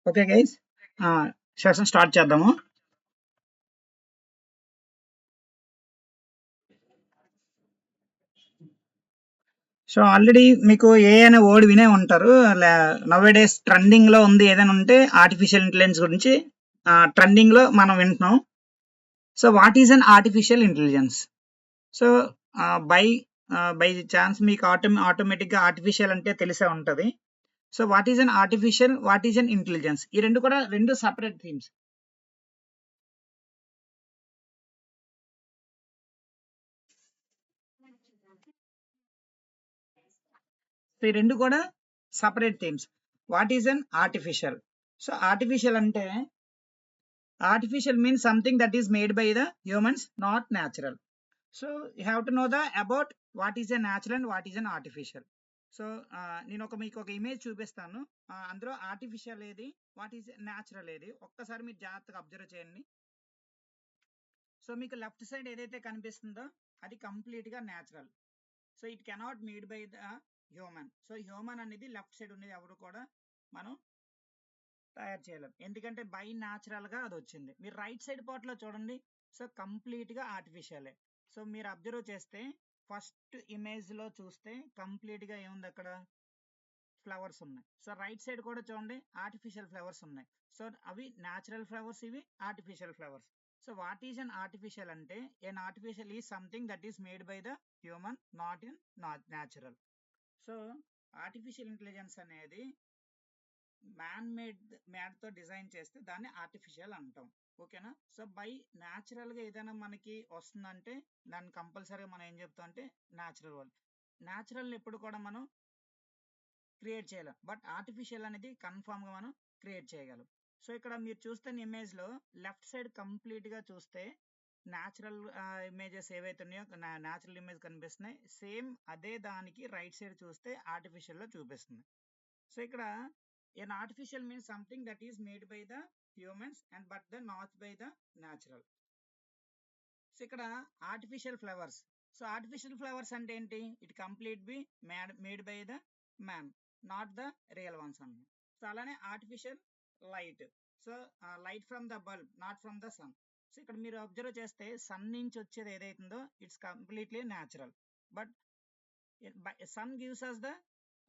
Okay guys, session start చేద్దాము. So already మీకు ఏ అనే వర్డ్ వినే ఉంటారు. నవ్ డేస్ ట్రెండింగ్ లో ఉంది ఏదైనా ఉంటే ఆర్టిఫిషియల్ ఇంటెలిజెన్స్ గురించి ట్రెండింగ్ లో మనం వింటున్నాం. So what is an artificial intelligence? So by by chance మీకు ఆటోమేటిక్ గా ఆర్టిఫిషియల్ అంటే తెలిసే ఉంటది. So what is an artificial, what is an intelligence, ఈ రెండు కూడా రెండు సపరేట్ థీమ్స్. ఈ రెండు కూడా separate themes. What is an artificial? So artificial అంటే artificial means something that is made by the humans, not natural. So you have to know the about what is a natural and what is an artificial. So నేను మీకు ఒక image చూపిస్తాను. అందులో artificial ఏది, what is natural ఏది, ఒక్కసారి మీరు జాగ్రత్తగా అబ్జర్వ్ చేయండి. సో మీకు లెఫ్ట్ సైడ్ ఏదైతే కనిపిస్తుందో అది కంప్లీట్ గా natural. So it cannot made by the human. So human అనేది లెఫ్ట్ సైడ్ ఉండేది ఎవరు కూడా మనం తయారు చేయలేం, ఎందుకంటే బై న్యాచురల్ గా అది వచ్చింది. మీరు రైట్ సైడ్ పార్ట్ లో చూడండి. సో కంప్లీట్ గా ఆర్టిఫిషియల్. సో మీరు అబ్జర్వ్ చేస్తే ఫస్ట్ ఇమేజ్ లో చూస్తే కంప్లీట్ గా ఏముంది, అక్కడ ఫ్లవర్స్ ఉన్నాయి. సో రైట్ సైడ్ కూడా చూడండి, ఆర్టిఫిషియల్ ఫ్లవర్స్ ఉన్నాయి. సో అవి న్యాచురల్ ఫ్లవర్స్, ఇవి artificial flowers. So what is an artificial అంటే, an artificial is something that is made by the human, not in natural. So artificial intelligence అనేది మ్యాడ్ తో design చేస్తే దాన్ని ఆర్టిఫిషియల్ అంటాం. ఓకేనా? సో బై న్యాచురల్ గా ఏదైనా మనకి వస్తుందంటే దాన్ని కంపల్సరీగా మనం ఏం చెప్తాం అంటే న్యాచురల్ వరల్డ్. న్యాచురల్ ఎప్పుడు కూడా మనం క్రియేట్ చేయలేం, బట్ ఆర్టిఫిషియల్ అనేది కన్ఫామ్ గా మనం క్రియేట్ చేయగలం. సో ఇక్కడ మీరు చూస్తున్న ఇమేజ్ లో లెఫ్ట్ సైడ్ కంప్లీట్ గా చూస్తే న్యాచురల్ ఇమేజెస్ ఏవైతే ఉన్నాయో, న్యాచురల్ ఇమేజ్ కనిపిస్తున్నాయి. సేమ్ అదే దానికి రైట్ సైడ్ చూస్తే ఆర్టిఫిషియల్ లో చూపిస్తుంది. సో ఇక్కడ an artificial means something that is made by the humans and but the not by the natural. So ఇక్కడ artificial flowers. So artificial flowers అంటే ఏంటి, it complete be made by the man, not the real ones అన్న. So అలానే artificial light. So light from the bulb, not from the sun. So ఇక్కడ మీరు observe చేస్తే sun నుంచి వచ్చేది ఏదైతుందో it's completely natural, but sun gives us the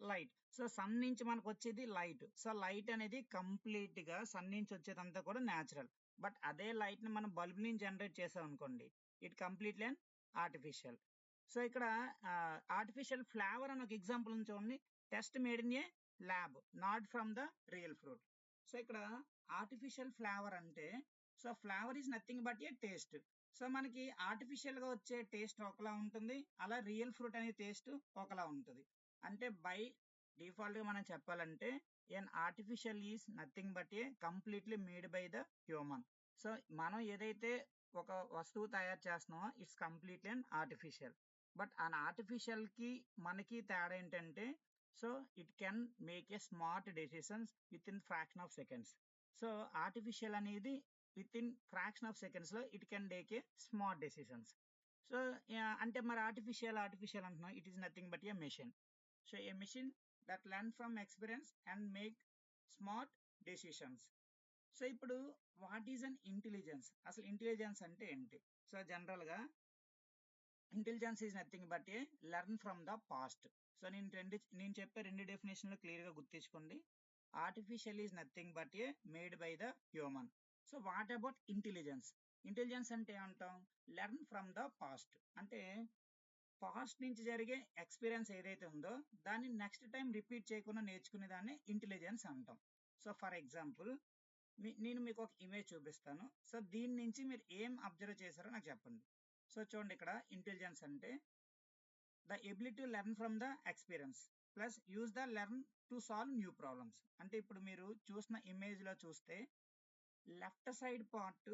light. So sun నుంచి మనకు వచ్చేది లైట్. సో లైట్ అనేది కంప్లీట్ గా సన్ నుంచి వచ్చేదంతా కూడా న్యాచురల్, బట్ అదే లైట్ ని మనం బల్బ్ నుంచి జనరేట్ చేసాం అనుకోండి, it completely and artificial. So ఇక్కడ ఆర్టిఫిషియల్ ఫ్లేవర్ అని ఒక ఎగ్జాంపుల్ ఉంది చూడండి. Test made in a lab, not from the real fruit. So ఇక్కడ ఆర్టిఫిషియల్ ఫ్లేవర్ అంటే, so flavour is nothing but A taste. So మనకి ఆర్టిఫిషియల్ గా వచ్చే టేస్ట్ ఒకలా ఉంటుంది, అలా రియల్ ఫ్రూట్ అనే టేస్ట్ ఒకలా ఉంటుంది. అంటే బై డిఫాల్ట్ గా మనం చెప్పాలంటే an artificial is nothing but a completely made by the human. So మనం ఏదైతే ఒక వస్తువు తయారు చేస్తున్నామో it's completely an artificial, but an artificial కి మనకి తేడా ఏంటంటే, so it can make a smart decisions within fraction of seconds. So artificial అనేది within fraction of seconds లో it can take a smart decisions. So అంటే మరి artificial అంటున్నాం, it is nothing but A machine. So a machine that learn from experience and make smart decisions. So ఇప్పుడు what is an intelligence? అసలు intelligence అంటే ఏంటి? So general గా intelligence is nothing but a learn from the past. So నేను చెప్పే రెండు definition లో clear గా గుర్తించుకోండి. Artificial is nothing but a made by the human. So what about intelligence? Intelligence అంటే ఏమంటాం, లెర్న్ ఫ్రమ్ ద పాస్ట్. అంటే పాస్ట్ నుంచి జరిగే ఎక్స్పీరియన్స్ ఏదైతే ఉందో దాన్ని నెక్స్ట్ టైం రిపీట్ చేయకుండా నేర్చుకునే దాన్ని ఇంటెలిజెన్స్ అంటాం. సో ఫర్ ఎగ్జాంపుల్ నేను మీకు ఒక ఇమేజ్ చూపిస్తాను. సో దీని నుంచి మీరు ఏం అబ్జర్వ్ చేశారో నాకు చెప్పండి. సో చూడండి, ఇక్కడ ఇంటెలిజెన్స్ అంటే the ability to learn from the experience plus use the learn to solve new problems. అంటే ఇప్పుడు మీరు చూసిన ఇమేజ్ లో చూస్తే లెఫ్ట్ సైడ్ పార్ట్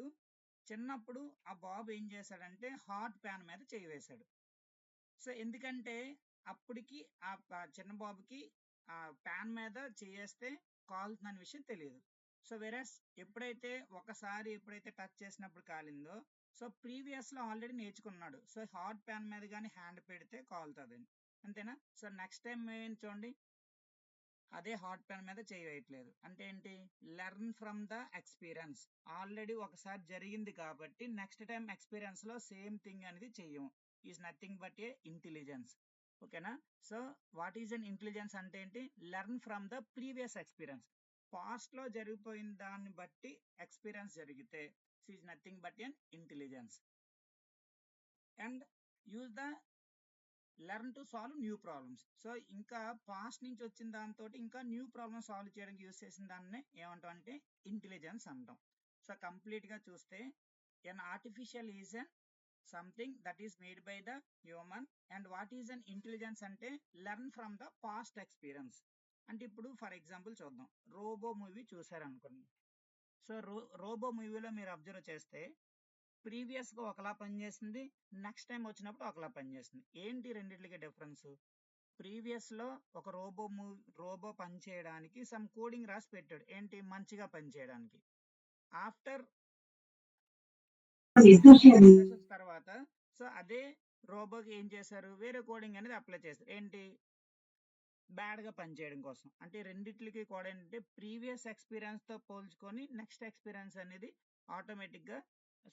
చిన్నప్పుడు ఆ బాబు ఏం చేశాడంటే హాట్ ప్యాన్ మీద చేయి వేశాడు. సో ఎందుకంటే అప్పటికి ఆ చిన్న బాబుకి ఆ ప్యాన్ మీద చేస్తే కాలుతుందనే విషయం తెలియదు. సో వెరస్ ఎప్పుడైతే టచ్ చేసినప్పుడు కాలిందో, సో ప్రీవియస్ లో ఆల్రెడీ నేర్చుకున్నాడు. సో హాట్ ప్యాన్ మీద కానీ హ్యాండ్ పెడితే కాలుతుంది, అంతేనా? సో నెక్స్ట్ టైం చూడండి, అదే హాట్ పెన్ మీద చేయట్లేదు అంటే ఏంటి, learn from the experience. Already ఒకసారి జరిగింది కాబట్టి నెక్స్ట్ టైం ఎక్స్పీరియన్స్ లో సేమ్ థింగ్ అనేది చెయ్యం. Is nothing but a intelligence. ఓకేనా. So what is an intelligence అంటే ఏంటి, learn from the previous experience. Past లో జరిగిపోయిన దాన్ని బట్టి ఎక్స్పీరియన్స్ జరిగితే is nothing but an intelligence. And use the learn to solve new problems. So ఇంకా past నుంచి వచ్చిన దాంతో ఇంకా న్యూ ప్రాబ్లమ్ సాల్వ్ చేయడానికి యూజ్ చేసిన దాన్ని ఏమంటాం అంటే ఇంటెలిజెన్స్ అంటాం. సో కంప్లీట్ గా చూస్తే an artificial is an something that is made by the human. And what is an intelligence అంటే learn from the past experience. అంటే ఇప్పుడు ఫర్ ఎగ్జాంపుల్ చూద్దాం, రోబో మూవీ చూసారనుకోండి. సో రోబో మూవీలో మీరు అబ్జర్వ్ చేస్తే ప్రీవియస్ గా ఒకలా పనిచేసింది, నెక్స్ట్ టైం వచ్చినప్పుడు ఒకలా పనిచేస్తుంది. ఏంటి రెండిట్లకి డిఫరెన్స్? ప్రీవియస్ లో ఒక రోబో పని చేయడానికి సమ్ కోడింగ్ రాసి పెట్టాడు, ఏంటి మంచిగా పని చేయడానికి. ఆఫ్టర్ తర్వాత సో అదే రోబోకి ఏం చేశారు, వేరే కోడింగ్ అనేది అప్లై చేస్తారు, ఏంటి బ్యాడ్ గా పనిచేయడం కోసం. అంటే రెండిట్లకి కూడా ఏంటంటే ప్రీవియస్ ఎక్స్పీరియన్స్ తో పోల్చుకొని నెక్స్ట్ ఎక్స్పీరియన్స్ అనేది ఆటోమేటిక్ గా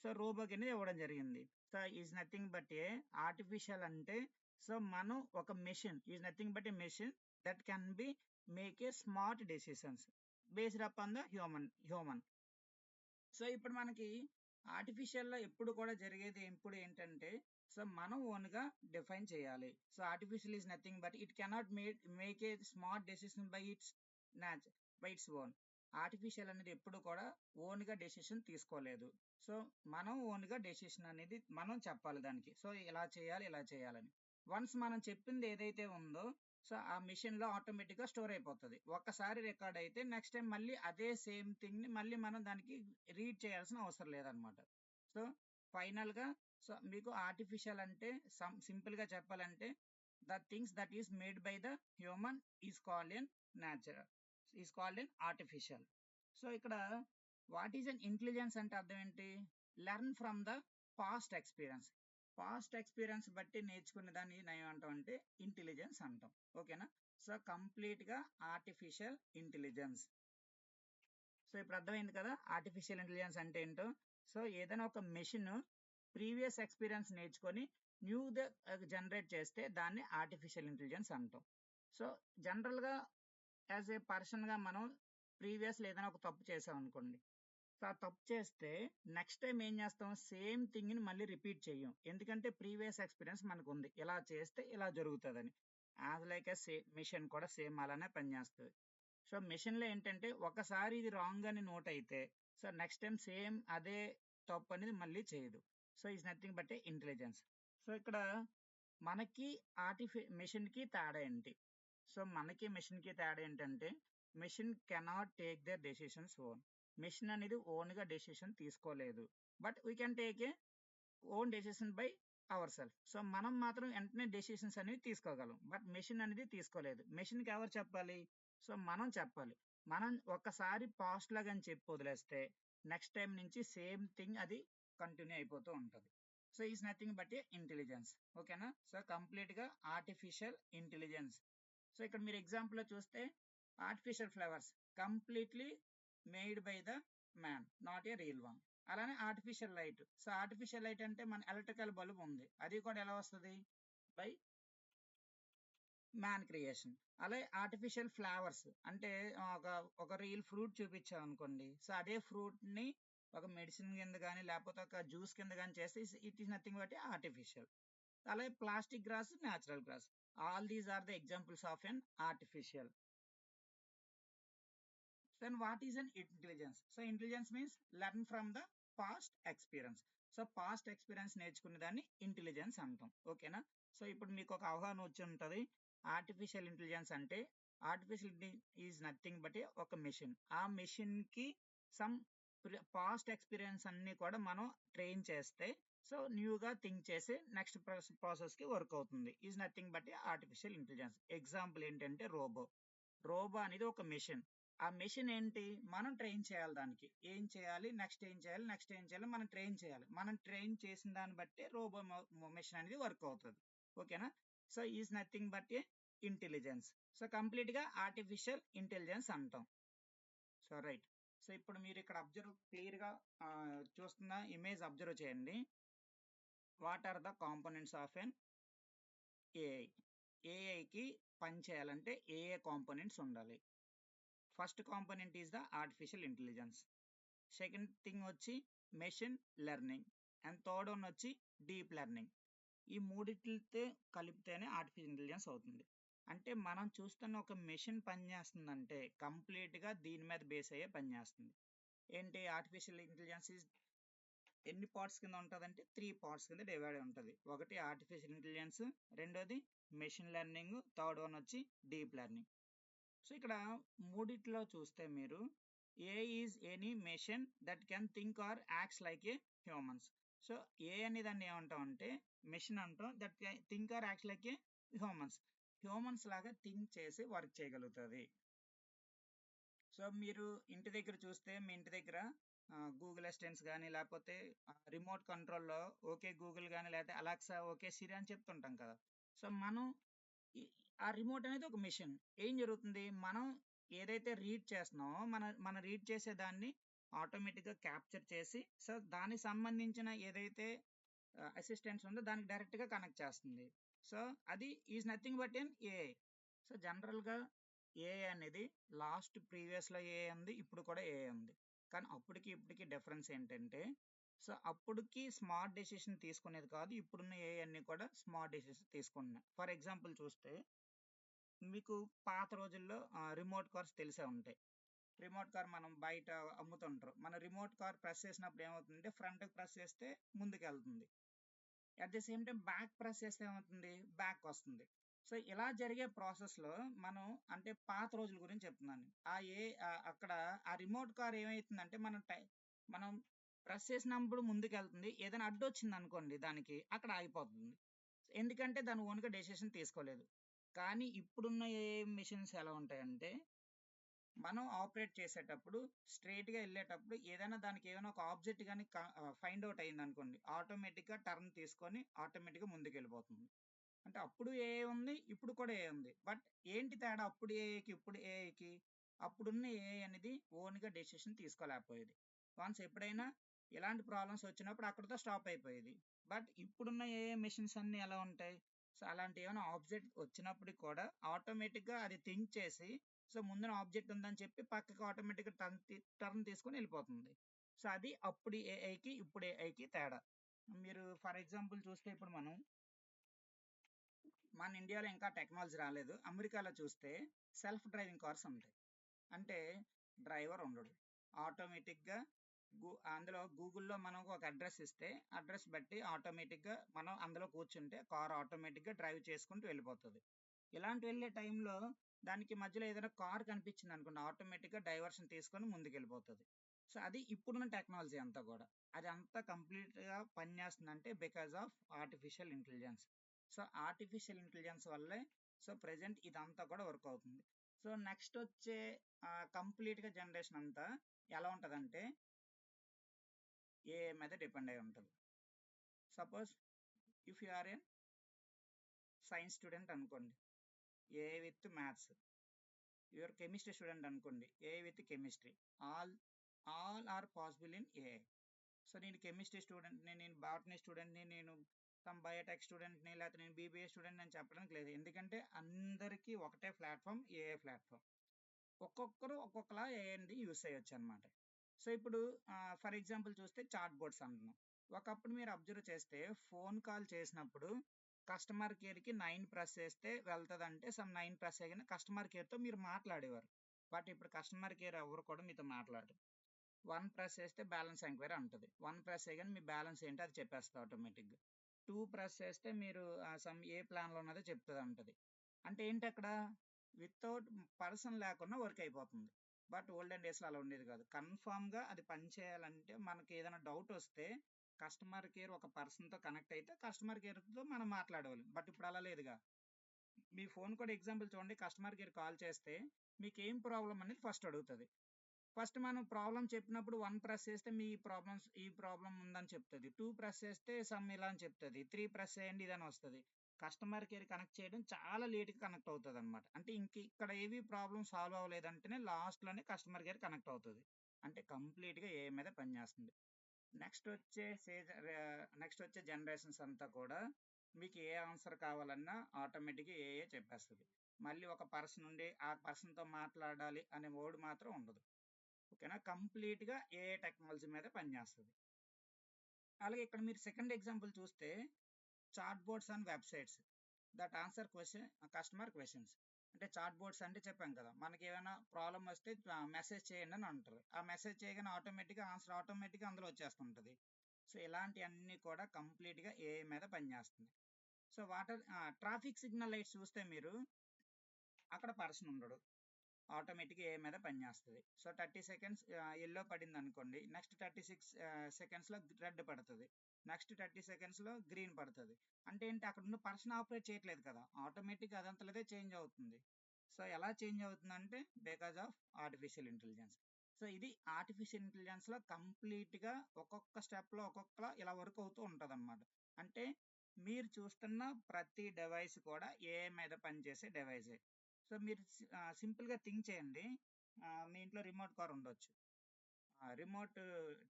సో రోబోకి అనేది ఇవ్వడం జరిగింది. So is nothing but A artificial అంటే సో మనం ఒక machine, is nothing but A machine that can be make a smart decisions based up on the human. So ఇప్పుడు మనకి ఆర్టిఫిషియల్ లో ఎప్పుడు కూడా జరిగేది ఎప్పుడు ఏంటంటే సో మనం ఓన్ గా డిఫైన్ చేయాలి. So artificial is nothing but it cannot make a smart decision by its own. Artificial అనేది ఎప్పుడు కూడా ఓన్ గా డెసిషన్ తీసుకోలేదు. సో మనం ఓన్ గా డెసిషన్ అనేది మనం చెప్పాలి దానికి, సో ఇలా చేయాలి ఇలా చేయాలని. వన్స్ మనం చెప్పింది ఏదైతే ఉందో సో ఆ మిషన్ లో ఆటోమేటిక్ గా స్టోర్ అయిపోతుంది. ఒక్కసారి రికార్డ్ అయితే నెక్స్ట్ టైం మళ్ళీ అదే సేమ్ థింగ్ ని మళ్ళీ మనం దానికి రీడ్ చేయాల్సిన అవసరం లేదనమాట. సో ఫైనల్ గా సో మీకు ఆర్టిఫిషియల్ అంటే సింపుల్ గా చెప్పాలంటే the things that is made by the human is called an natural, is called an artificial. So ఇక్కడ వాట్ ఈస్ అన్ ఇంటెలిజెన్స్ అంటే అర్థం ఏంటి, learn from the past experience. Past experience బట్టి నేర్చుకునే దాన్ని ఏమంటాం అంటే ఇంటెలిజెన్స్ అంటాం. ఓకేనా. సో కంప్లీట్ గా ఆర్టిఫిషియల్ ఇంటెలిజెన్స్. సో ఇప్పుడు అర్థమైంది కదా ఆర్టిఫిషియల్ ఇంటెలిజెన్స్ అంటే ఏంటో. సో ఏదైనా ఒక మెషిన్ ప్రీవియస్ ఎక్స్పీరియన్స్ నేర్చుకొని న్యూ జనరేట్ చేస్తే దాన్ని ఆర్టిఫిషియల్ ఇంటెలిజెన్స్ అంటాం. సో జనరల్ గా యాజ్ ఏ పర్సన్ గా మనం ప్రీవియస్ ఏదైనా ఒక తప్పు చేసాం అనుకోండి, సో ఆ తప్పు చేస్తే నెక్స్ట్ టైం ఏం చేస్తాం, సేమ్ థింగ్ ని మళ్ళీ రిపీట్ చెయ్యం. ఎందుకంటే ప్రీవియస్ ఎక్స్పీరియన్స్ మనకు ఉంది, ఇలా చేస్తే ఇలా జరుగుతుందని. యాజ్ లైక్ మిషన్ కూడా సేమ్ అలానే పనిచేస్తుంది. సో మిషన్ లో ఏంటంటే ఒకసారి ఇది రాంగ్ అని నోట్ అయితే సో నెక్స్ట్ టైం సేమ్ అదే తప్పు అనేది మళ్ళీ చేయదు. So is nothing but a intelligence. So ఇక్కడ మనకి మెషిన్ కి తేడా ఏంటి, సో మనకి మెషిన్ కి తేడా ఏంటంటే machine cannot take their decisions own. Machine అనేది ఓన్ గా డెసిషన్ తీసుకోలేదు, but we can take a own decision by our self. So మనం మాత్రం వెంటనే డెసిషన్స్ అనేవి తీసుకోగలం, బట్ మెషిన్ అనేది తీసుకోలేదు. మెషిన్ కి ఎవరు చెప్పాలి, సో మనం చెప్పాలి. మనం ఒక్కసారి పాస్ట్ లాగా అని చెప్పి వదిలేస్తే నెక్స్ట్ టైం నుంచి సేమ్ థింగ్ అది కంటిన్యూ అయిపోతూ ఉంటుంది. So is nothing but a intelligence. ఓకేనా. సో కంప్లీట్ గా ఆర్టిఫిషియల్ ఇంటెలిజెన్స్. సో ఇక్కడ మీరు ఎగ్జాంపుల్ లో చూస్తే artificial flowers completely made by the man, not a real one. అలానే artificial light. So artificial light అంటే మన ఎలక్ట్రికల్ బల్బ్ ఉంది, అది కూడా ఎలా వస్తుంది, బై మ్యాన్ క్రియేషన్. అలాగే ఆర్టిఫిషియల్ ఫ్లవర్స్ అంటే ఒక రియల్ ఫ్రూట్ చూపించాం అనుకోండి, సో అదే ఫ్రూట్ ని ఒక మెడిసిన్ కింద కానీ లేకపోతే ఒక జ్యూస్ కింద కానీ చేస్తే it is nothing but artificial. అలాగే plastic grass, natural grass, all these are the examples of an artificial. Then what is an intelligence? So intelligence means learn from the past experience. So past experience నేర్చుకునే దాన్ని intelligence అంటాం. ఓకేనా. So ఇప్పుడు మీకు ఒక అవగాహన వచ్చి ఉంటుంది. ఆర్టిఫిషియల్ ఇంటెలిజెన్స్ అంటే ఆర్టిఫిషియల్ ఈజ్ నథింగ్ బట్ ఒక మెషిన్. ఆ మెషిన్ కి సమ్ పాస్ట్ ఎక్స్పీరియన్స్ అన్ని కూడా మనం ట్రైన్ చేస్తే సో న్యూగా థింక్ చేసి నెక్స్ట్ ప్రాసెస్ కి వర్క్ అవుతుంది. Is nothing but artificial intelligence. Example ఏంటంటే రోబో. రోబో అనేది ఒక మెషిన్. ఆ మెషిన్ ఏంటి, మనం ట్రైన్ చేయాలి. దానికి ఏం చేయాలి, నెక్స్ట్ ఏం చేయాలి, నెక్స్ట్ ఏం చేయాలి, మనం ట్రైన్ చేయాలి. మనం ట్రైన్ చేసిన దాన్ని బట్టి రోబో మెషిన్ అనేది వర్క్ అవుతుంది. ఓకేనా. So is nothing but a intelligence. So కంప్లీట్గా ఆర్టిఫిషియల్ ఇంటెలిజెన్స్ అంటాం. So right. సో ఇప్పుడు మీరు ఇక్కడ క్లియర్గా చూస్తున్న ఇమేజ్ అబ్జర్వ్ చేయండి. What are the components of an AI? ఏఐకి పని చేయాలంటే ఏఏ కాంపోనెంట్స్ ఉండాలి. First component is the artificial intelligence. Second thing వచ్చి machine learning. And third one వచ్చి డీప్ లెర్నింగ్. ఈ మూడిటితో కలిపితేనే ఆర్టిఫిషియల్ ఇంటెలిజెన్స్ అవుతుంది. అంటే మనం చూస్తున్న ఒక మెషిన్ పనిచేస్తుందంటే కంప్లీట్గా దీని మీద బేస్ అయ్యే పనిచేస్తుంది. ఏంటి ఆర్టిఫిషియల్ ఇంటెలిజెన్స్ ఎన్ని పార్ట్స్ కింద ఉంటుందంటే 3 పార్ట్స్ కింద డివైడ్ ఉంటుంది. ఒకటి ఆర్టిఫిషియల్ ఇంటెలిజెన్స్, రెండోది మెషిన్ లెర్నింగ్, థర్డ్ వన్ వచ్చి డీప్ లెర్నింగ్. సో ఇక్కడ మూడిట్లో చూస్తే మీరు A is any machine that can think or acts like a humans. So A అనే దాన్ని ఏమంటాం అంటే మెషిన్ అంటాం, that think or acts like a humans లాగా థింక్ చేసి వర్క్ చేయగలుగుతుంది. సో మీరు ఇంటి దగ్గర చూస్తే మీ ఇంటి దగ్గర గూగుల్ అసిస్టెంట్స్ కానీ లేకపోతే రిమోట్ కంట్రోల్లో ఓకే గూగుల్ కానీ లేకపోతే అలెక్సా ఓకే సిరి అని చెప్తుంటాం కదా. సో మనం ఆ రిమోట్ అనేది ఒక మెషిన్. ఏం జరుగుతుంది, మనం ఏదైతే రీడ్ చేస్తున్నామో మన రీడ్ చేసే దాన్ని ఆటోమేటిక్గా క్యాప్చర్ చేసి సో దానికి సంబంధించిన ఏదైతే అసిస్టెంట్స్ ఉందో దానికి డైరెక్ట్గా కనెక్ట్ చేస్తుంది. సో అది is nothing but an AI. So జనరల్గా ఏఐ అనేది ప్రీవియస్లో ఏఐ ఉంది, ఇప్పుడు కూడా ఏఐ ఉంది. కానీ అప్పటికి ఇప్పటికి డిఫరెన్స్ ఏంటంటే సో అప్పటికి స్మార్ట్ డెసిషన్ తీసుకునేది కాదు, ఇప్పుడున్న ఏఐ అన్ని కూడా స్మార్ట్ డెసిషన్ తీసుకుంటున్నాయి. ఫర్ ఎగ్జాంపుల్ చూస్తే మీకు పాత రోజుల్లో రిమోట్ కార్స్ తెలిసే ఉంటాయి. రిమోట్ కార్ మనం బయట అమ్ముతుంటారు. మన రిమోట్ కార్ ప్రెస్ చేసినప్పుడు ఏమవుతుందంటే ఫ్రంట్కి ప్రెస్ చేస్తే ముందుకు వెళ్తుంది, at the same time back press చేస్తే ఏమవుతుంది, బ్యాక్ వస్తుంది. సో ఇలా జరిగే ప్రాసెస్లో మనం అంటే పాత రోజుల గురించి చెప్తున్నాను. అక్కడ ఆ రిమోట్ కార్ ఏమవుతుందంటే మనం ప్రెస్ చేసినప్పుడు ముందుకు వెళ్తుంది, ఏదైనా అడ్డు వచ్చింది అనుకోండి దానికి అక్కడ ఆగిపోతుంది. ఎందుకంటే దాని ఓన్గా డెసిషన్ తీసుకోలేదు. కానీ ఇప్పుడున్న ఏ మిషన్స్ ఎలా ఉంటాయంటే మనం ఆపరేట్ చేసేటప్పుడు స్ట్రైట్గా వెళ్ళేటప్పుడు దానికి ఏదైనా ఒక ఆబ్జెక్ట్ కానీ ఫైండ్ అవుట్ అయింది అనుకోండి, ఆటోమేటిక్గా టర్న్ తీసుకొని ఆటోమేటిక్గా ముందుకు వెళ్ళిపోతుంది. అంటే అప్పుడు ఏఐ ఉంది, ఇప్పుడు కూడా ఏఐ ఉంది. బట్ ఏంటి తేడా అప్పుడు ఏఐకి ఇప్పుడు ఏఐకి? అప్పుడున్న ఏఐ అనేది ఓన్గా డెసిషన్ తీసుకోలేకపోయేది. వన్స్ ఎప్పుడైనా ఇలాంటి ప్రాబ్లమ్స్ వచ్చినప్పుడు అక్కడితో స్టాప్ అయిపోయేది. బట్ ఇప్పుడున్న ఏఐ మెషిన్స్ అన్ని ఎలా ఉంటాయి, సో అలాంటి ఏమైనా ఆబ్జెక్ట్ వచ్చినప్పటికి కూడా ఆటోమేటిక్గా అది థింక్ చేసి సో ముందున ఆబ్జెక్ట్ ఉందని చెప్పి పక్కకి ఆటోమేటిక్గా టర్న్ తీసుకొని వెళ్ళిపోతుంది. సో అది అప్పుడు ఏఐకి ఇప్పుడు ఏఐకి తేడా. మీరు ఫర్ ఎగ్జాంపుల్ చూస్తే ఇప్పుడు మన ఇండియాలో ఇంకా టెక్నాలజీ రాలేదు. అమెరికాలో చూస్తే సెల్ఫ్ డ్రైవింగ్ కార్స్ ఉంటాయి. అంటే డ్రైవర్ ఉండడు, ఆటోమేటిక్గా అందులో గూగుల్లో మనం ఒక అడ్రస్ ఇస్తే అడ్రస్ బట్టి ఆటోమేటిక్గా మనం అందులో కూర్చుంటే కార్ ఆటోమేటిక్గా డ్రైవ్ చేసుకుంటూ వెళ్ళిపోతుంది. ఇలాంటి వెళ్ళే టైంలో దానికి మధ్యలో ఏదైనా కార్ కనిపించింది అనుకోండి, ఆటోమేటిక్గా డైవర్షన్ తీసుకొని ముందుకు వెళ్ళిపోతుంది. సో అది ఇప్పుడున్న టెక్నాలజీ అంతా కూడా అది అంతా కంప్లీట్గా పనిచేస్తుందంటే because of artificial intelligence. So artificial intelligence వల్లే సో ప్రజెంట్ ఇదంతా కూడా వర్క్ అవుతుంది. సో నెక్స్ట్ వచ్చే కంప్లీట్గా జనరేషన్ అంతా ఎలా ఉంటుందంటే ఏఐ మీద డిపెండ్ అయి ఉంటుంది. Suppose if you are a science student అనుకోండి, AI with maths. Your chemistry student అనుకోండి, AI with chemistry. All are possible in AI. So నేను కెమిస్ట్రీ స్టూడెంట్ని, నేను బాటనీ స్టూడెంట్ని, నేను సమ్ బయోటెక్ స్టూడెంట్ని, లేకపోతే నేను బీబీఏ స్టూడెంట్ అని చెప్పడానికి లేదు. ఎందుకంటే అందరికీ ఒకటే ప్లాట్ఫామ్ ఏఐ ప్లాట్ఫామ్. ఒక్కొక్కరు ఒక్కొక్కలా ఏఐని యూస్ చేయొచ్చు అనమాట. సో ఇప్పుడు ఫర్ ఎగ్జాంపుల్ చూస్తే చాట్ బోర్డ్స్ అంటున్నాం. ఒకప్పుడు మీరు అబ్జర్వ్ చేస్తే ఫోన్ కాల్ చేసినప్పుడు కస్టమర్ కేర్కి 9 ప్రెస్ చేస్తే వెళ్తుంది, అంటే సమ్ 9 ప్రెస్ అయినా కస్టమర్ కేర్తో మీరు మాట్లాడేవారు. బట్ ఇప్పుడు కస్టమర్ కేర్ ఎవరు కూడా మీతో మాట్లాడరు. 1 ప్రెస్ చేస్తే బ్యాలెన్స్ ఎంక్వైరీ ఉంటుంది. 1 ప్రెస్ చేయగానే మీ బ్యాలెన్స్ ఏంటో అది చెప్పేస్తుంది ఆటోమేటిక్గా. 2 ప్రెస్ చేస్తే మీరు సమ్ ఏ ప్లాన్లో ఉన్నదో చెప్తుంది ఉంటుంది. అంటే ఏంటి అక్కడ వితౌట్ పర్సన్ లేకుండా వర్క్ అయిపోతుంది. బట్ ఓల్డెన్ డేస్లో అలా ఉండేది కాదు. కన్ఫామ్గా అది పని చేయాలంటే మనకి ఏదైనా డౌట్ వస్తే కస్టమర్ కేర్ ఒక పర్సన్తో కనెక్ట్ అయితే కస్టమర్ కేర్తో మనం మాట్లాడవాలి. బట్ ఇప్పుడు అలా లేదుగా. మీ ఫోన్ కూడా ఎగ్జాంపుల్ చూడండి, కస్టమర్ కేర్ కాల్ చేస్తే మీకు ఏం ప్రాబ్లం అనేది ఫస్ట్ అడుగుతుంది. ఫస్ట్ మనం ప్రాబ్లం చెప్పినప్పుడు 1 ప్రెస్ చేస్తే మీ ఈ ప్రాబ్లం ఉందని చెప్తుంది. 2 ప్రెస్ చేస్తే సమ్ ఇలా అని చెప్తుంది. 3 ప్రెస్ చేయండి ఇదని వస్తుంది. కస్టమర్ కేర్ కనెక్ట్ చేయడం చాలా లేట్గా కనెక్ట్ అవుతుంది అనమాట. అంటే ఇంక ఇక్కడ ఏవి ప్రాబ్లమ్ సాల్వ్ అవ్వలేదంటేనే లాస్ట్లోనే కస్టమర్ కేర్ కనెక్ట్ అవుతుంది. అంటే కంప్లీట్గా ఏ మీద పనిచేస్తుంది. నెక్స్ట్ వచ్చే జనరేషన్స్ అంతా కూడా మీకు ఏ ఆన్సర్ కావాలన్నా ఆటోమేటిక్గా ఏఏ చెప్పేస్తుంది. మళ్ళీ ఒక పర్సన్ ఉండి ఆ పర్సన్తో మాట్లాడాలి అనే వర్డ్ మాత్రం ఉండదు. ఓకేనా, కంప్లీట్గా ఏఏ టెక్నాలజీ మీద పనిచేస్తుంది. అలాగే ఇక్కడ మీరు సెకండ్ ఎగ్జాంపుల్ చూస్తే chat boards and websites that answer customer questions. అంటే చాట్ బోర్డ్స్ అంటే చెప్పాం కదా, మనకి ఏమైనా ప్రాబ్లం వస్తే మెసేజ్ చేయండి అని అంటారు. ఆ మెసేజ్ చేయగానే ఆటోమేటిక్గా ఆన్సర్ ఆటోమేటిక్గా అందులో వచ్చేస్తుంటుంది. సో ఇలాంటివన్నీ కూడా కంప్లీట్గా ఏఐ మీద పనిచేస్తుంది. సో ట్రాఫిక్ సిగ్నల్ లైట్స్ చూస్తే మీరు అక్కడ పర్సన్ ఉండడు, ఆటోమేటిక్గా ఏ మీద పనిచేస్తుంది. సో 30 సెకండ్స్ ఎల్లో పడింది అనుకోండి, నెక్స్ట్ 36 సెకండ్స్లో రెడ్ పడుతుంది, నెక్స్ట్ 30 సెకండ్స్లో గ్రీన్ పడుతుంది. అంటే ఏంటి, అక్కడ ఉన్న పర్సన్ ఆపరేట్ చేయట్లేదు కదా, ఆటోమేటిక్గా అదంతలదే చేంజ్ అవుతుంది. సో ఎలా చేంజ్ అవుతుందంటే because of artificial intelligence. So ఇది ఆర్టిఫిషియల్ ఇంటెలిజెన్స్లో కంప్లీట్గా ఒక్కొక్క స్టెప్లో ఒక్కొక్క ఇలా వర్క్ అవుతూ ఉంటుంది అనమాట. అంటే మీరు చూస్తున్న ప్రతి డివైస్ కూడా ఏఐ మీద పనిచేసే డివైజే. సో మీరు సింపుల్గా థింక్ చేయండి. మీ ఇంట్లో రిమోట్ కార్ ఉండొచ్చు, రిమోట్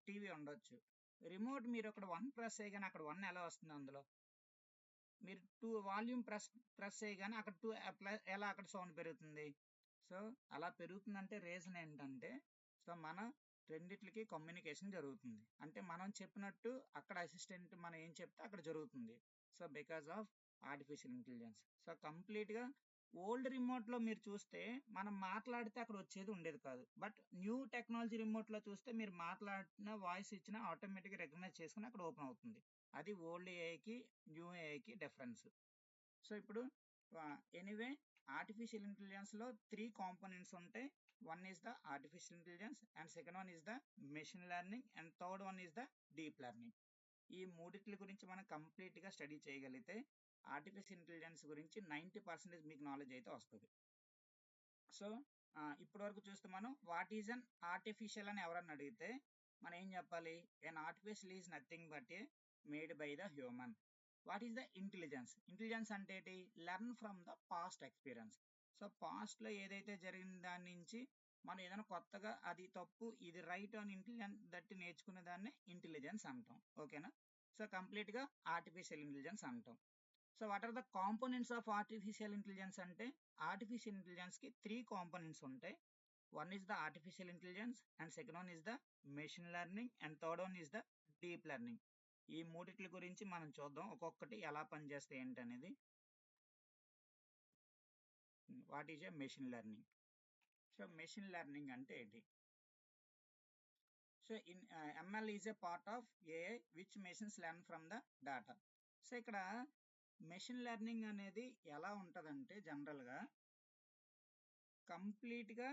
టీవీ ఉండొచ్చు. రిమోట్ మీరు అక్కడ 1 ప్రెస్ చేయగానే అక్కడ 1 ఎలా వస్తుంది అందులో, మీరు 2 వాల్యూమ్ ప్రెస్ చేయగానే అక్కడ 2 ఎలా అక్కడ సౌండ్ పెరుగుతుంది. సో అలా పెరుగుతుందంటే రీజన్ ఏంటంటే, సో మన రెండిట్లకి కమ్యూనికేషన్ జరుగుతుంది. అంటే మనం చెప్పినట్టు అక్కడ అసిస్టెంట్ మనం ఏం చెప్తే అక్కడ జరుగుతుంది. So because of artificial intelligence. So కంప్లీట్గా ఓల్డ్ రిమోట్లో మీరు చూస్తే మనం మాట్లాడితే అక్కడ వచ్చేది ఉండేది కాదు. బట్ న్యూ టెక్నాలజీ రిమోట్లో చూస్తే మీరు మాట్లాడిన వాయిస్ ఇచ్చినా ఆటోమేటిక్గా రికగ్నైజ్ చేసుకుని అక్కడ ఓపెన్ అవుతుంది. అది ఓల్డ్ ఏఐకి న్యూ ఏఐకి డిఫరెన్స్. సో ఇప్పుడు ఎనీవే ఆర్టిఫిషియల్ ఇంటెలిజెన్స్లో 3 కాంపోనెంట్స్ ఉంటాయి. One is the artificial intelligence, and second one is the machine learning, and third one is the deep learning. ఈ మూడిట్ల గురించి మనం కంప్లీట్గా స్టడీ చేయగలిగితే ఆర్టిఫిషియల్ ఇంటెలిజెన్స్ గురించి 90% మీకు నాలెడ్జ్ అయితే వస్తుంది. సో ఇప్పటి వరకు చూస్తే మనం వాట్ ఈజ్ అన్ ఆర్టిఫిషియల్ అని ఎవరన్నా అడిగితే మనం ఏం చెప్పాలి, an artificial is nothing but a made by the human. What is the intelligence? Intelligence అంటే ఏంటి, learn from the past experience. So పాస్ట్లో ఏదైతే జరిగిన దాని నుంచి మనం ఏదైనా కొత్తగా అది తప్పు ఇది రైట్ అని ఇంటెలిజెన్స్ దట్టి నేర్చుకునే దాన్ని ఇంటెలిజెన్స్ అంటాం. ఓకేనా, సో కంప్లీట్గా ఆర్టిఫిషియల్ ఇంటెలిజెన్స్ అంటాం. So what are the components of artificial intelligence అంటే, ఆర్టిఫిషియల్ ఇంటెలిజెన్స్కి 3 కాంపోనెంట్స్ ఉంటాయి. One is the artificial intelligence, and second one is the machine learning, and third one is the deep learning. ఈ మూడిట్ల గురించి మనం చూద్దాం ఒక్కొక్కటి ఎలా పనిచేస్తాయి ఏంటనేది. What is a machine learning? So machine learning అంటే ఏంటి? So in ML is a part of AI which machines learn from the data. So ఇక్కడ మెషిన్ లెర్నింగ్ అనేది ఎలా ఉంటుందంటే జనరల్గా కంప్లీట్గా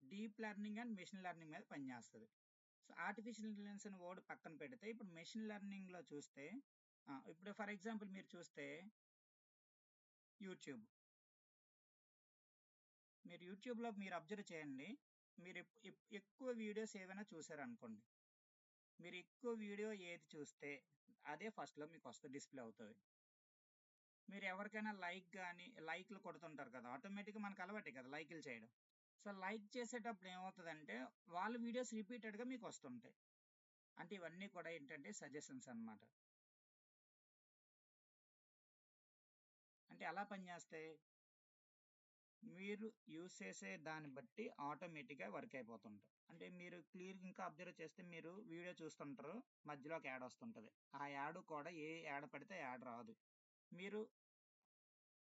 deep learning and machine learning మీద పనిచేస్తుంది. సో ఆర్టిఫిషియల్ ఇంటెలిజెన్స్ అని వర్డ్ పక్కన పెడితే ఇప్పుడు మెషిన్ లెర్నింగ్లో చూస్తే ఇప్పుడు ఫర్ ఎగ్జాంపుల్ మీరు చూస్తే యూట్యూబ్, మీరు యూట్యూబ్లో మీరు అబ్జర్వ్ చేయండి. మీరు ఎక్కువ వీడియోస్ ఏవైనా చూసారనుకోండి, మీరు ఎక్కువ వీడియో ఏది చూస్తే అదే ఫస్ట్లో మీకు వస్తుంది, డిస్ప్లే అవుతుంది. మీరు ఎవరికైనా లైక్లు కొడుతుంటారు కదా, ఆటోమేటిక్గా మనకు అలవాటే కదా లైక్లు చేయడం. సో లైక్ చేసేటప్పుడు ఏమవుతుందంటే వాళ్ళ వీడియోస్ రిపీటెడ్గా మీకు వస్తుంటాయి. అంటే ఇవన్నీ కూడా ఏంటంటే సజెషన్స్ అన్నమాట. అంటే ఎలా పనిచేస్తాయి, మీరు యూస్ చేసే దాన్ని బట్టి ఆటోమేటిక్గా వర్క్ అయిపోతుంటాయి. అంటే మీరు క్లియర్గా ఇంకా అబ్జర్వ్ చేస్తే మీరు వీడియో చూస్తుంటారు, మధ్యలో ఒక యాడ్ వస్తుంటుంది. ఆ యాడ్ కూడా ఏ యాడ్ పడితే యాడ్ రాదు. మీరు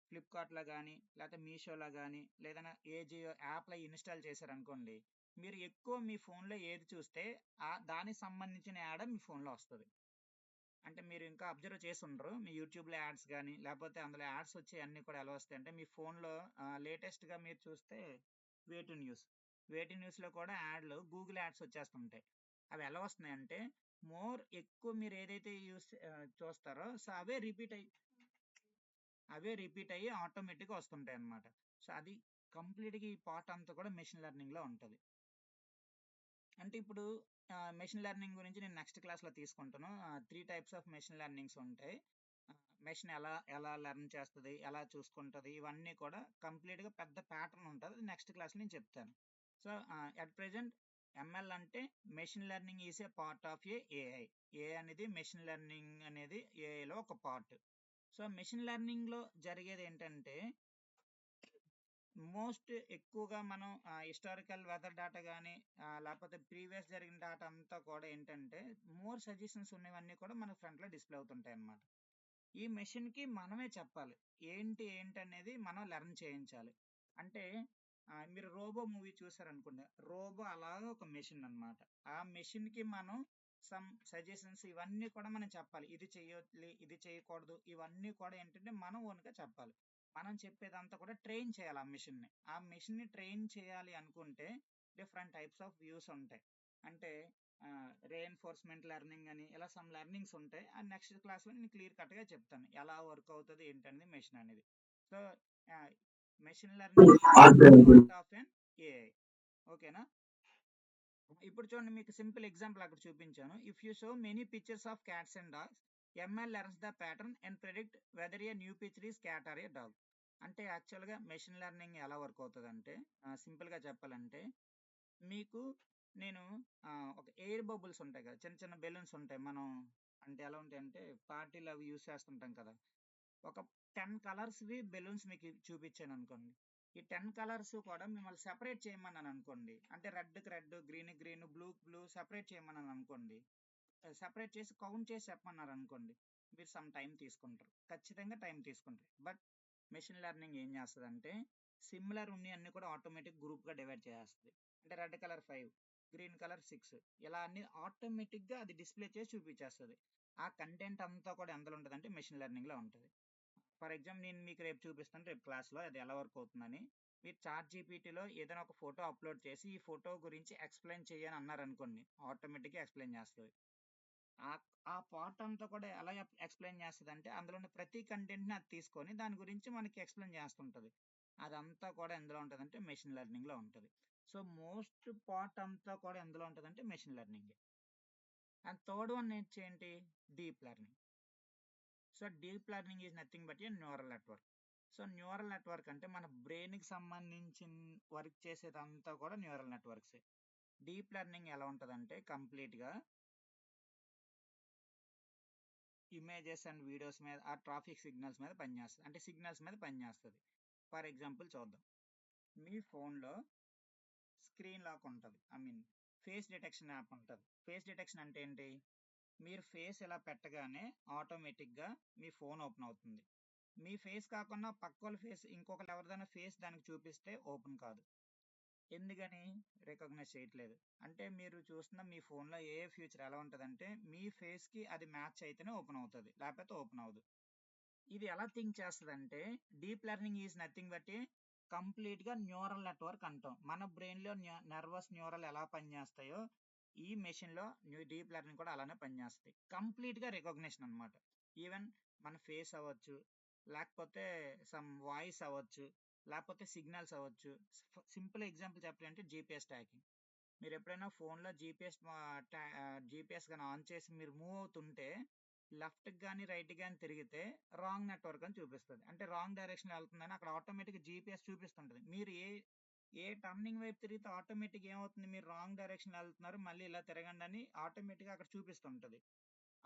ఫ్లిప్కార్ట్లో కానీ లేకపోతే మీషోలో కానీ లేదన్నా జియో యాప్లో ఇన్స్టాల్ చేశారనుకోండి, మీరు ఎక్కువ మీ ఫోన్లో ఏది చూస్తే దానికి సంబంధించిన యాడ్ మీ ఫోన్లో వస్తుంది. అంటే మీరు ఇంకా అబ్జర్వ్ చేసి ఉండరు, మీ యూట్యూబ్లో యాడ్స్ కానీ లేకపోతే అందులో యాడ్స్ వచ్చి అన్నీ కూడా ఎలా వస్తాయి అంటే, మీ ఫోన్లో లేటెస్ట్గా మీరు చూస్తే వేటు న్యూస్లో కూడా యాడ్లు గూగుల్ యాడ్స్ వచ్చేస్తుంటాయి. అవి ఎలా వస్తున్నాయి అంటే ఎక్కువ మీరు ఏదైతే చూస్తారో సో అవే రిపీట్ అయ్యి ఆటోమేటిక్గా వస్తుంటాయి అన్నమాట. సో అది కంప్లీట్గా ఈ పార్ట్ అంతా కూడా మెషిన్ లెర్నింగ్లో ఉంటుంది. అంటే ఇప్పుడు మెషిన్ లెర్నింగ్ గురించి నేను నెక్స్ట్ క్లాస్లో తీసుకుంటాను. 3 టైప్స్ ఆఫ్ మెషిన్ లెర్నింగ్స్ ఉంటాయి. మెషిన్ ఎలా ఎలా లెర్న్ చేస్తుంది, ఎలా చూసుకుంటుంది, ఇవన్నీ కూడా కంప్లీట్గా పెద్ద ప్యాటర్న్ ఉంటుంది. నెక్స్ట్ క్లాస్ నేను చెప్తాను. సో అట్ ప్రెజెంట్ ఎంఎల్ అంటే machine learning is a part of AI. AI అనేది మెషిన్ లెర్నింగ్ అనేది ఏఐలో ఒక పార్ట్. సో మెషిన్ లెర్నింగ్లో జరిగేది ఏంటంటే మోస్ట్ ఎక్కువగా మనం హిస్టారికల్ వెదర్ డేటా కానీ లేకపోతే ప్రీవియస్ జరిగిన డేటా అంతా కూడా ఏంటంటే మోర్ సజెషన్స్ ఉన్నవన్నీ కూడా మన ఫ్రంట్లో డిస్ప్లే అవుతుంటాయి అన్నమాట. ఈ మెషిన్కి మనమే చెప్పాలి ఏంటి ఏంటి అనేది మనం లెర్న్ చేయించాలి. అంటే మీరు రోబో మూవీ చూసారనుకోండి, రోబో అలాగా ఒక మెషిన్ అన్నమాట. ఆ మెషిన్కి మనం సమ్ సజెషన్స్ ఇవన్నీ కూడా మనం చెప్పాలి. ఇది చేయొద్దు, ఇది చేయకూడదు, ఇవన్నీ కూడా ఏంటంటే మనం ఓన్గా చెప్పాలి. మనం చెప్పేదంతా కూడా ట్రైన్ చేయాలి ఆ మెషిన్ని. ఆ మెషిన్ని ట్రైన్ చేయాలి అనుకుంటే డిఫరెంట్ టైప్స్ ఆఫ్ వ్యూస్ ఉంటాయి. అంటే రీఎన్ఫోర్స్మెంట్ లెర్నింగ్ అని ఇలా సమ్ లెర్నింగ్స్ ఉంటాయి. ఆ నెక్స్ట్ క్లాస్లో నేను క్లియర్ కట్గా చెప్తాను ఎలా వర్క్ అవుతుంది ఏంటనేది మెషిన్ అనేది. So machine learning part of an AI. ఓకేనా? ఇప్పుడు చూడండి, మీకు సింపుల్ ఎగ్జాంపుల్ అక్కడ చూపించాను. If you show many pictures of cats and dogs, ML learns the pattern and predict whether a new picture is cat or a dog. అంటే యాక్చువల్గా machine learning ఎలా work అవుతుంది అంటే సింపుల్గా చెప్పాలంటే మీకు నేను ఒక ఎయిర్ బబుల్స్ ఉంటాయి కదా, చిన్న చిన్న బెలూన్స్ ఉంటాయి. మనం అంటే ఎలా ఉంటాయి అంటే పార్టీలు అవి యూస్ చేస్తుంటాం కదా. ఒక 10 కలర్స్వి బెలూన్స్ మీకు చూపించాను అనుకోండి. ఈ 10 కలర్స్ కూడా మిమ్మల్ని సెపరేట్ చేయమన్నాను అనుకోండి. అంటే రెడ్కి red, green green, blue blue separate చేయమన్నాను అనుకోండి. సెపరేట్ చేసి కౌంట్ చేసి చెప్పమన్నారు అనుకోండి, మీరు సమ్ టైం తీసుకుంటారు, ఖచ్చితంగా టైం తీసుకుంటారు. బట్ మెషిన్ లెర్నింగ్ ఏం చేస్తుందంటే సిమిలర్ ఉన్నాయి అన్ని కూడా ఆటోమేటిక్ గ్రూప్గా డివైడ్ చేస్తుంది. అంటే రెడ్ కలర్ 5, గ్రీన్ కలర్ 6, ఇలా అన్ని ఆటోమేటిక్గా అది డిస్ప్లే చేసి చూపించేస్తుంది. ఆ కంటెంట్ అంతా కూడా ఎందులో ఉంటుంది అంటే మెషిన్ లెర్నింగ్లో ఉంటుంది. ఫర్ ఎగ్జాంపుల్ నేను మీకు రేపు చూపిస్తాను, రేపు క్లాస్లో అది ఎలా వర్క్ అవుతుందని. మీరు చాట్ జీపీటీలో ఏదైనా ఒక ఫోటో అప్లోడ్ చేసి ఈ ఫోటో గురించి ఎక్స్ప్లెయిన్ చేయని అన్నారనుకోండి, ఆటోమేటిక్గా ఎక్స్ప్లెయిన్ చేస్తుంది. ఆ పార్ట్ అంతా కూడా ఎలా ఎక్స్ప్లెయిన్ చేస్తుంది అంటే అందులో ఉన్న ప్రతి కంటెంట్ని అది తీసుకొని దాని గురించి మనకి ఎక్స్ప్లెయిన్ చేస్తుంటుంది. అదంతా కూడా ఎందులో ఉంటుంది అంటే మెషిన్ లెర్నింగ్లో ఉంటుంది. సో మోస్ట్ పార్ట్ అంతా కూడా ఎందులో ఉంటుంది అంటే machine learning. And third one ఏంటి? Deep learning. So deep learning is nothing but a neural network. So neural network అంటే మన బ్రెయిన్కి సంబంధించిన వర్క్ చేసేదంతా కూడా న్యూరల్ నెట్వర్క్స్. డీప్ లెర్నింగ్ ఎలా ఉంటుందంటే కంప్లీట్గా ఇమేజెస్ అండ్ వీడియోస్ మీద, ఆ ట్రాఫిక్ సిగ్నల్స్ మీద పనిచేస్తుంది. అంటే సిగ్నల్స్ మీద పనిచేస్తుంది. ఫర్ ఎగ్జాంపుల్ చూద్దాం. మీ ఫోన్లో స్క్రీన్ లాక్ ఉంటుంది, ఫేస్ డిటెక్షన్ యాప్ ఉంటుంది. ఫేస్ డిటెక్షన్ అంటే ఏంటి? మీరు ఫేస్ ఇలా పెట్టగానే ఆటోమేటిక్గా మీ ఫోన్ ఓపెన్ అవుతుంది. మీ ఫేస్ కాకుండా పక్క వాళ్ళ ఫేస్, ఇంకొకరు ఎవరిదైనా ఫేస్ దానికి చూపిస్తే ఓపెన్ కాదు. ఎందుకని? రికగ్నైజ్ చేయట్లేదు. అంటే మీరు చూస్తున్న మీ ఫోన్లో ఏ ఫ్యూచర్ ఎలా ఉంటుందంటే మీ ఫేస్కి అది మ్యాచ్ అయితేనే ఓపెన్ అవుతుంది, లేకపోతే ఓపెన్ అవ్వదు. ఇది ఎలా థింక్ చేస్తుందంటే deep learning is nothing but కంప్లీట్గా న్యూరల్ నెట్వర్క్ అంటాం. మన బ్రెయిన్లో నర్వస్ న్యూరల్ ఎలా పనిచేస్తాయో ఈ మెషిన్లో డీప్ లెర్నింగ్ కూడా అలానే పనిచేస్తుంది. కంప్లీట్గా రికగ్నిషన్ అనమాట. ఈవెన్ మన ఫేస్ అవ్వచ్చు, లేకపోతే సమ్ వాయిస్ అవ్వచ్చు, లేకపోతే సిగ్నల్స్ అవ్వచ్చు. సింపుల్ ఎగ్జాంపుల్ చెప్పాలంటే జీపీఎస్ ట్రాకింగ్. మీరు ఎప్పుడైనా ఫోన్లో జీపీఎస్ కానీ ఆన్ చేసి మీరు మూవ్ అవుతుంటే లెఫ్ట్కి కానీ రైట్కి కానీ తిరిగితే రాంగ్ నెట్వర్క్ అని చూపిస్తుంది. అంటే రాంగ్ డైరెక్షన్ వెళ్తుందని అక్కడ ఆటోమేటిక్గా జీపీఎస్ చూపిస్తుంటుంది. మీరు ఏ టర్నింగ్ వైపు తిరిగితే ఆటోమేటిక్ ఏమవుతుంది, మీరు రాంగ్ డైరెక్షన్ వెళ్తున్నారు, మళ్ళీ ఇలా తిరగండి అని ఆటోమేటిక్గా అక్కడ చూపిస్తుంటుంది.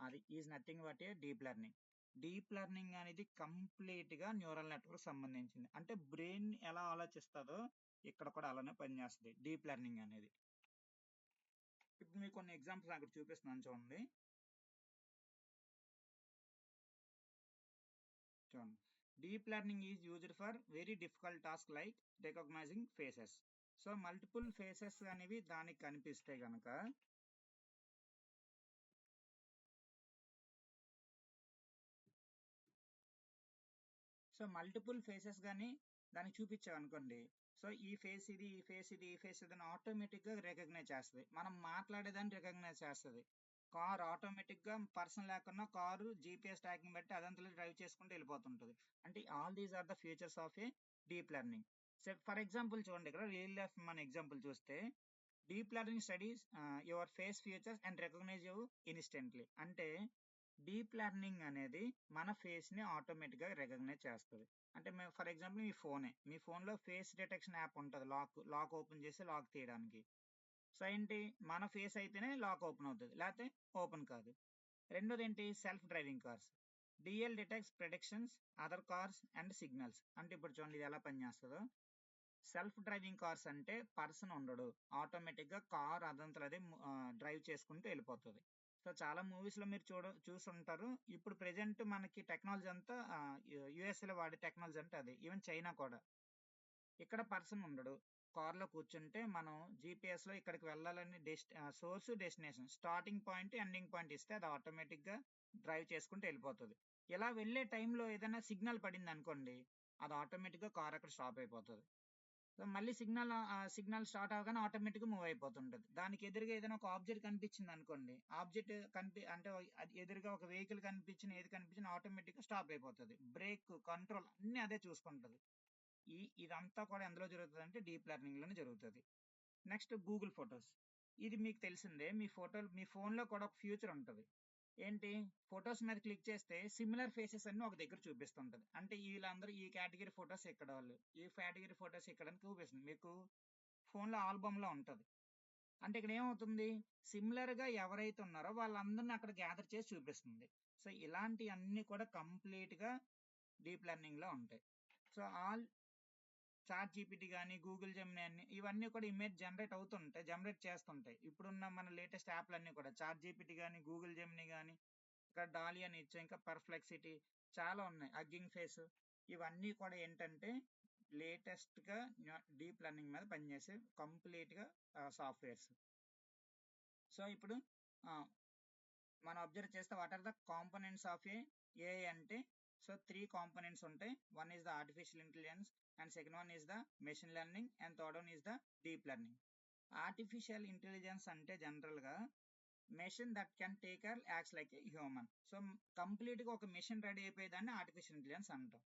అది is nothing but A deep learning. Deep learning అనేది కంప్లీట్గా న్యూరల్ నెట్వర్క్ సంబంధించింది. అంటే బ్రెయిన్ ఎలా ఆలోచిస్తుందో ఇక్కడ కూడా అలానే పనిచేస్తుంది డీప్ లెర్నింగ్ అనేది. ఇప్పుడు మీకు కొన్ని ఎగ్జాంపుల్స్ అక్కడ చూపిస్తున్నాను చూడండి. Deep learning is used for very difficult task like recognising faces. So multiple faces అనేవి దానికి కనిపిస్తే గనక మల్టిపుల్ ఫేసెస్ కానీ దానికి చూపించాం అనుకోండి, సో ఈ ఫేస్ ఇది, ఈ ఫేస్ ఇది, ఈ ఫేస్ ఇది అని ఆటోమేటిక్గా రికగ్నైజ్ చేస్తుంది. మనం మాట్లాడేదాన్ని రికగ్నైజ్ చేస్తుంది. కార్ ఆటోమేటిక్గా పర్సన్ లేకుండా కారు జీపీఎస్ ట్రాకింగ్ బట్టి అదంతా డ్రైవ్ చేసుకుంటూ వెళ్ళిపోతుంటుంది. అంటే all these are the features of a deep learning. For example చూడండి, ఇక్కడ రియల్ లైఫ్ మన ఎగ్జాంపుల్ చూస్తే deep learning studies your face features and recognise you instantly. అంటే డీప్ లెర్నింగ్ అనేది మన ఫేస్ని ఆటోమేటిక్గా రికగ్నైజ్ చేస్తుంది. అంటే మేము ఫర్ ఎగ్జాంపుల్ మీ ఫోన్లో ఫేస్ డిటెక్షన్ యాప్ ఉంటుంది, లాక్ ఓపెన్ చేసి లాక్ తీయడానికి. సో ఏంటి, మన ఫేస్ అయితేనే లాక్ ఓపెన్ అవుతుంది, లేకపోతే ఓపెన్ కాదు. రెండోది ఏంటి, self driving cars. DL detects predictions other cars and signals. అంటే ఇప్పుడు చూడండి ఇది ఎలా పనిచేస్తుందో. సెల్ఫ్ డ్రైవింగ్ కార్స్ అంటే పర్సన్ ఉండడు, ఆటోమేటిక్గా కార్ అదంతలో అదే డ్రైవ్ చేసుకుంటూ వెళ్ళిపోతుంది. సో చాలా మూవీస్లో మీరు చూసుంటారు. ఇప్పుడు ప్రెజెంట్ మనకి టెక్నాలజీ అంతా యుఎస్ఏలో వాడే టెక్నాలజీ అంటే అది. ఈవెన్ చైనా కూడా. ఇక్కడ పర్సన్ ఉండడు, కార్లో కూర్చుంటే మనం జీపీఎస్లో ఇక్కడికి వెళ్ళాలని source destination starting point ending point ఇస్తే అది ఆటోమేటిక్గా డ్రైవ్ చేసుకుంటూ వెళ్ళిపోతుంది. ఇలా వెళ్ళే టైంలో ఏదైనా సిగ్నల్ పడింది అనుకోండి, అది ఆటోమేటిక్గా కార్ అక్కడ స్టాప్ అయిపోతుంది. సో మళ్ళీ సిగ్నల్ స్టార్ట్ అవగానే ఆటోమేటిక్గా మూవ్ అయిపోతుంటుంది. దానికి ఎదురుగా ఏదైనా ఒక ఆబ్జెక్ట్ కనిపించింది అనుకోండి, ఆబ్జెక్ట్ అంటే అది ఎదురుగా ఒక వెహికల్ ఏది కనిపించినా ఆటోమేటిక్గా స్టాప్ అయిపోతుంది. బ్రేక్ కంట్రోల్ అన్నీ అదే చూసుకుంటుంది. ఇదంతా కూడా ఎందులో జరుగుతుంది అంటే డీప్ లెర్నింగ్లోనే జరుగుతుంది. Next Google photos. ఇది మీకు తెలిసిందే, మీ ఫోన్లో కూడా ఒక ఫ్యూచర్ ఉంటుంది. ఏంటి, ఫొటోస్ మీద క్లిక్ చేస్తే సిమిలర్ ఫేసెస్ అన్ని ఒక దగ్గర చూపిస్తుంటది. అంటే వీళ్ళందరూ ఈ కేటగిరీ ఫొటోస్ ఇక్కడ, వాళ్ళు ఈ కేటగిరీ ఫొటోస్ ఇక్కడ అని చూపిస్తుంది. మీకు ఫోన్లో ఆల్బమ్లో ఉంటుంది. అంటే ఇక్కడ ఏమవుతుంది, సిమిలర్గా ఎవరైతే ఉన్నారో వాళ్ళందరినీ అక్కడ గ్యాదర్ చేసి చూపిస్తుంది. సో ఇలాంటి అన్ని కూడా కంప్లీట్గా డీప్ లెర్నింగ్లో ఉంటాయి. సో చాట్ జీపీటీ కానీ గూగుల్ జెమిని ఇవన్నీ కూడా ఇమేజ్ జనరేట్ చేస్తుంటాయి. ఇప్పుడున్న మన లేటెస్ట్ యాప్లన్నీ కూడా చాట్ జీపీటీ కానీ గూగుల్ జెమిని కానీ, ఇక్కడ డాలీ అని ఇచ్చా, ఇంకా పర్ఫ్లెక్సిటీ, చాలా ఉన్నాయి, అగ్గింగ్ ఫేస్. ఇవన్నీ కూడా ఏంటంటే లేటెస్ట్గా డీప్ లెర్నింగ్ మీద పనిచేసే కంప్లీట్గా సాఫ్ట్వేర్స్. సో ఇప్పుడు మనం అబ్జర్వ్ చేస్తే what are the components of AI అంటే, సో 3 కాంపోనెంట్స్ ఉంటాయి. One is the artificial intelligence, and second one is the machine learning, and third one is the deep learning. Artificial intelligence అంటే జనరల్గా machine that can acts like a human. So కంప్లీట్గా ఒక machine ready అయిపోయేదాన్ని artificial intelligence అంటాం.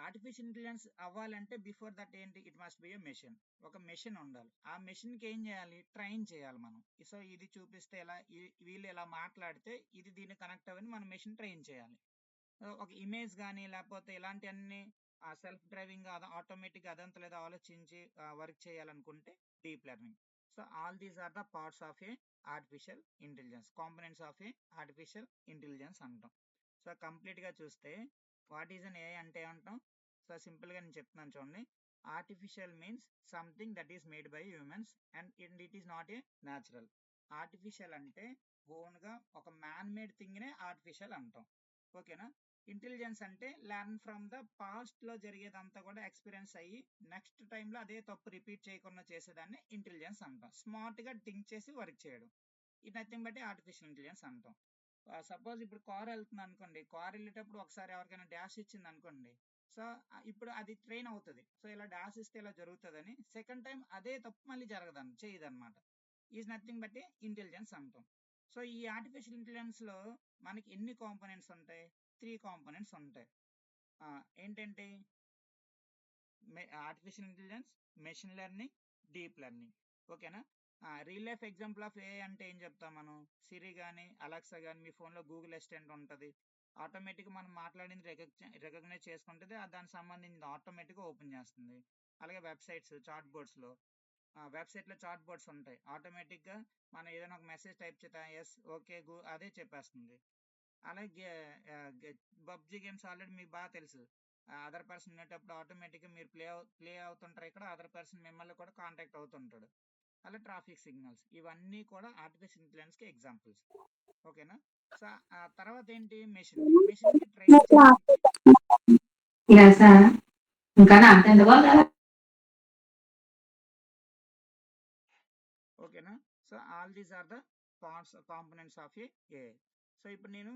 Artificial intelligence అవ్వాలంటే before that ఏంటి, it must be a machine. ఒక machine ఉండాలి. ఆ మెషిన్కి ఏం చేయాలి, ట్రైన్ చేయాలి మనం. సో ఇది చూపిస్తే ఎలా, వీళ్ళు ఎలా మాట్లాడితే ఇది దీన్ని కనెక్ట్ అవ్వని మన మెషిన్ ట్రైన్ చేయాలి. ఒక ఇమేజ్ కానీ లేకపోతే ఇలాంటివన్నీ సెల్ఫ్ డ్రైవింగ్ ఆటోమేటిక్ అదంతా లేదా ఆలోచించి వర్క్ చేయాలనుకుంటే deep learning. So all these are the parts of a artificial intelligence, components of a artificial intelligence అంటాం. సో కంప్లీట్గా చూస్తే వాట్ ఈజ్ అన్ ఏఐ అంటే అంటాం. సో సింపుల్గా నేను చెప్తున్నాను చూడండి. Artificial means something that is made by humans and it is not a natural. Artificial అంటే ఓన్గా ఒక మ్యాన్ మేడ్ థింగ్నే ఆర్టిఫిషియల్ అంటాం. ఓకేనా. ఇంటెలిజెన్స్ అంటే లెర్న్ ఫ్రమ్ ద పాస్ట్లో జరిగేదంతా కూడా ఎక్స్పీరియన్స్ అయ్యి నెక్స్ట్ టైంలో అదే తప్పు రిపీట్ చేయకుండా చేసేదాన్ని ఇంటెలిజెన్స్ అంటాం. స్మార్ట్గా థింక్ చేసి వర్క్ చేయడం, ఇది నథింగ్ బట్ ఆర్టిఫిషియల్ ఇంటెలిజెన్స్ అంటాం. సపోజ్ ఇప్పుడు కార్ వెళ్తుంది అనుకోండి, కార్ వెళ్ళేటప్పుడు ఒకసారి ఎవరికైనా డాష్ ఇచ్చింది అనుకోండి, సో ఇప్పుడు అది ట్రైన్ అవుతుంది. సో ఇలా డాష్ ఇస్తే ఇలా జరుగుతుందని, సెకండ్ టైం అదే తప్పు మళ్ళీ చేయదన్నమాట. ఈజ్ నథింగ్ బట్ ఇంటెలిజెన్స్ అంటాం. సో ఈ ఆర్టిఫిషియల్ ఇంటెలిజెన్స్లో మనకి ఎన్ని కాంపోనెంట్స్ ఉంటాయి, 3 కాంపోనెంట్స్ ఉంటాయి. ఏంటంటే artificial intelligence, machine learning, deep learning. ఓకేనా. Real life example of AI అంటే ఏం చెప్తాం మనం, సిరి కానీ అలెక్సా కానీ, మీ ఫోన్లో గూగుల్ అసిస్టెంట్ ఉంటుంది. ఆటోమేటిక్గా మనం మాట్లాడింది రికగ్నైజ్ చేసుకుంటుంది, దానికి సంబంధించి ఆటోమేటిక్గా ఓపెన్ చేస్తుంది. అలాగే వెబ్సైట్స్, వెబ్సైట్లో చాట్ బోర్డ్స్ ఉంటాయి. ఆటోమేటిక్గా మనం ఏదైనా ఒక మెసేజ్ టైప్ చేస్తే ఎస్ ఓకే అదే చెప్పేస్తుంది. అలాగే పబ్జి గేమ్స్ ఆల్రెడీ మీకు బాగా తెలుసు. అదర్ పర్సన్ ఉండేటప్పుడు ఆటోమేటిక్గా మీరు ప్లే అవుతుంటారు, ఇక్కడ అదర్ పర్సన్ మిమ్మల్ని కూడా కాంటాక్ట్ అవుతుంటాడు. అలా ట్రాఫిక్ సిగ్నల్స్, ఇవన్నీ కూడా ఆర్టిఫిషియల్ ఇంటెలిజెన్స్కి ఎగ్జాంపుల్స్. ఓకేనా. సో ఆ తర్వాత ఏంటి, మెషిన్కి ట్రైన్ ఓకేనా. So all these are the components of a. So ఇప్పుడు నేను